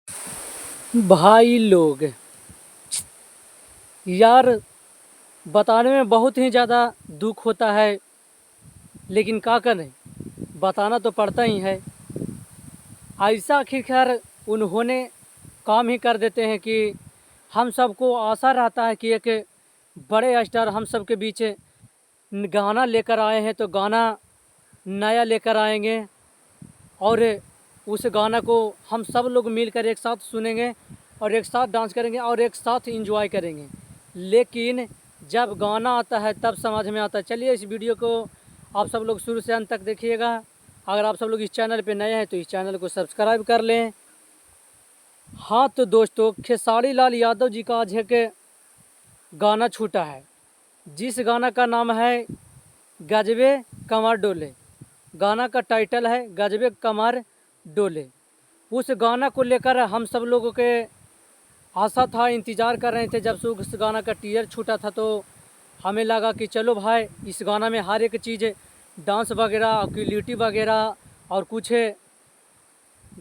भाई लोग, यार बताने में बहुत ही ज़्यादा दुख होता है, लेकिन क्या करें, बताना तो पड़ता ही है। ऐसा आखिरकार उन्होंने काम ही कर देते हैं कि हम सबको आशा रहता है कि एक बड़े स्टार हम सब के बीच गाना लेकर आए हैं, तो गाना नया लेकर आएंगे और उस गाना को हम सब लोग मिलकर एक साथ सुनेंगे और एक साथ डांस करेंगे और एक साथ एंजॉय करेंगे। लेकिन जब गाना आता है तब समझ में आता है। चलिए इस वीडियो को आप सब लोग शुरू से अंत तक देखिएगा। अगर आप सब लोग इस चैनल पे नए हैं तो इस चैनल को सब्सक्राइब कर लें। हाँ तो दोस्तों, खेसारी लाल यादव जी का आज एक गाना छूटा है, जिस गाना का नाम है गजबे कमर डोले। गाना का टाइटल है गजबे कमर डोले। उस गाना को लेकर हम सब लोगों के आशा था, इंतज़ार कर रहे थे। जब से उस गाना का टीजर छूटा था तो हमें लगा कि चलो भाई, इस गाना में हर एक चीज़, डांस वगैरह, क्वालिटी वगैरह और कुछ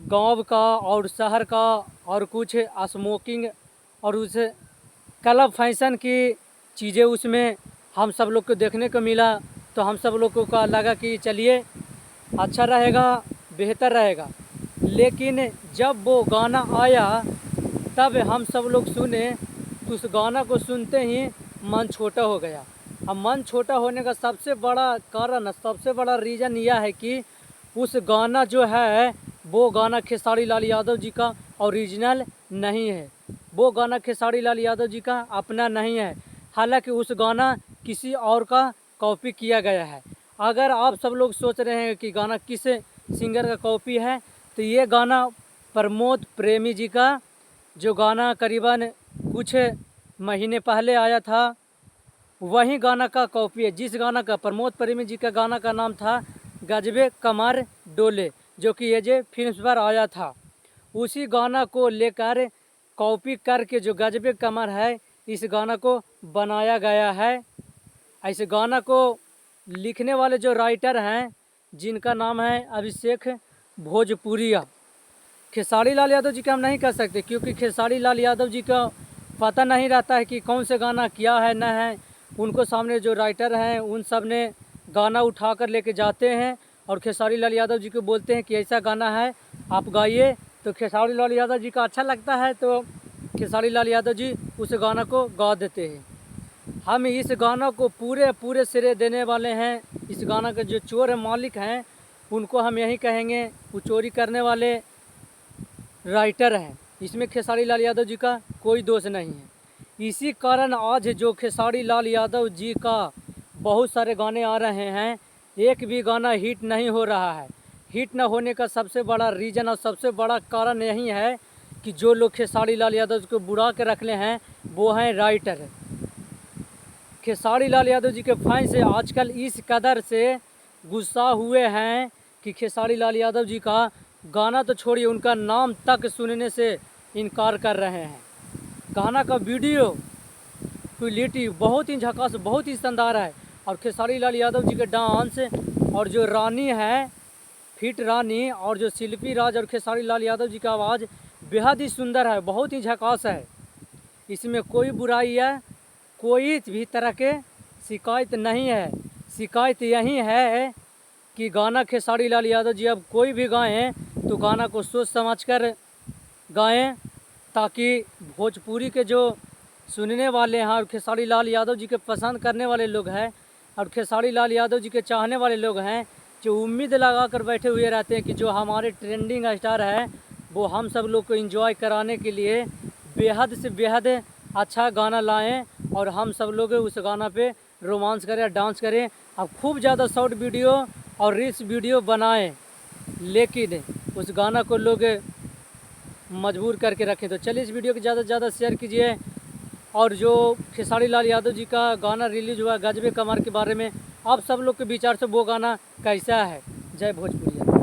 गांव का और शहर का और कुछ स्मोकिंग और उस क्लब फैशन की चीज़ें उसमें हम सब लोग को देखने को मिला। तो हम सब लोगों का लगा कि चलिए अच्छा रहेगा, बेहतर रहेगा। लेकिन जब वो गाना आया तब हम सब लोग सुने, तो उस गाना को सुनते ही मन छोटा हो गया। अब मन छोटा होने का सबसे बड़ा कारण, सबसे बड़ा रीज़न यह है कि उस गाना जो है वो गाना खेसारी लाल यादव जी का ओरिजिनल नहीं है। वो गाना खेसारी लाल यादव जी का अपना नहीं है। हालांकि उस गाना किसी और का कॉपी किया गया है। अगर आप सब लोग सोच रहे हैं कि गाना किस सिंगर का कॉपी है, तो ये गाना प्रमोद प्रेमी जी का, जो गाना करीबन कुछ महीने पहले आया था, वही गाना का कॉपी है। जिस गाना का, प्रमोद प्रेमी जी का गाना का नाम था गजबे कमर डोले, जो कि ये जे फिल्म पर आया था, उसी गाना को लेकर कॉपी करके जो गजबे कमर है, इस गाना को बनाया गया है। ऐसे गाना को लिखने वाले जो राइटर हैं, जिनका नाम है अभिषेक भोजपुरिया। खेसारी लाल यादव जी का हम नहीं कह सकते, क्योंकि खेसारी लाल यादव जी का पता नहीं रहता है कि कौन से गाना क्या है न है। उनको सामने जो राइटर हैं उन सब ने गाना उठा कर लेके जाते हैं और खेसारी लाल यादव जी को बोलते हैं कि ऐसा गाना है, आप गाइए। तो खेसारी लाल यादव जी का अच्छा लगता है तो खेसारी लाल यादव जी उस गाना को गा देते हैं। हम इस गाना को पूरे श्रेय देने वाले हैं। इस गाना के जो चोर मालिक हैं उनको हम यही कहेंगे, वो चोरी करने वाले राइटर हैं। इसमें खेसारी लाल यादव जी का कोई दोष नहीं है। इसी कारण आज जो खेसारी लाल यादव जी का बहुत सारे गाने आ रहे हैं, एक भी गाना हिट नहीं हो रहा है। हिट न होने का सबसे बड़ा रीज़न और सबसे बड़ा कारण यही है कि जो लोग खेसारी लाल यादव जी को बुरा के रखले हैं वो हैं राइटर। खेसारी लाल यादव जी के फैन से आजकल इस कदर से गुस्सा हुए हैं कि खेसारी लाल यादव जी का गाना तो छोड़िए, उनका नाम तक सुनने से इनकार कर रहे हैं। गाना का वीडियो क्वालिटी बहुत ही झकास, बहुत ही शानदार है। और खेसारी लाल यादव जी के डांस और जो रानी है, फिट रानी, और जो शिल्पी राज और खेसारी लाल यादव जी का आवाज़ बेहद ही सुंदर है, बहुत ही झकास है। इसमें कोई बुराई है, कोई भी तरह के शिकायत नहीं है। शिकायत यही है कि गाना खेसारी लाल यादव जी अब कोई भी गाएं तो गाना को सोच समझ कर गाएं, ताकि भोजपुरी के जो सुनने वाले हैं और खेसारी लाल यादव जी के पसंद करने वाले लोग हैं और खेसारी लाल यादव जी के चाहने वाले लोग हैं, जो उम्मीद लगा कर बैठे हुए रहते हैं कि जो हमारे ट्रेंडिंग स्टार है वो हम सब लोग को एंजॉय कराने के लिए बेहद से बेहद अच्छा गाना लाएं और हम सब लोग उस गाना पे रोमांस करें, डांस करें। अब खूब ज़्यादा शॉर्ट वीडियो और रील्स वीडियो बनाएं, लेकिन उस गाना को लोग मजबूर करके रखें। तो चलिए इस वीडियो को ज़्यादा से ज़्यादा शेयर कीजिए। और जो खेसारी लाल यादव जी का गाना रिलीज़ हुआ गजबे कमर के बारे में, आप सब लोग के विचार से वो गाना कैसा है। जय भोजपुरी।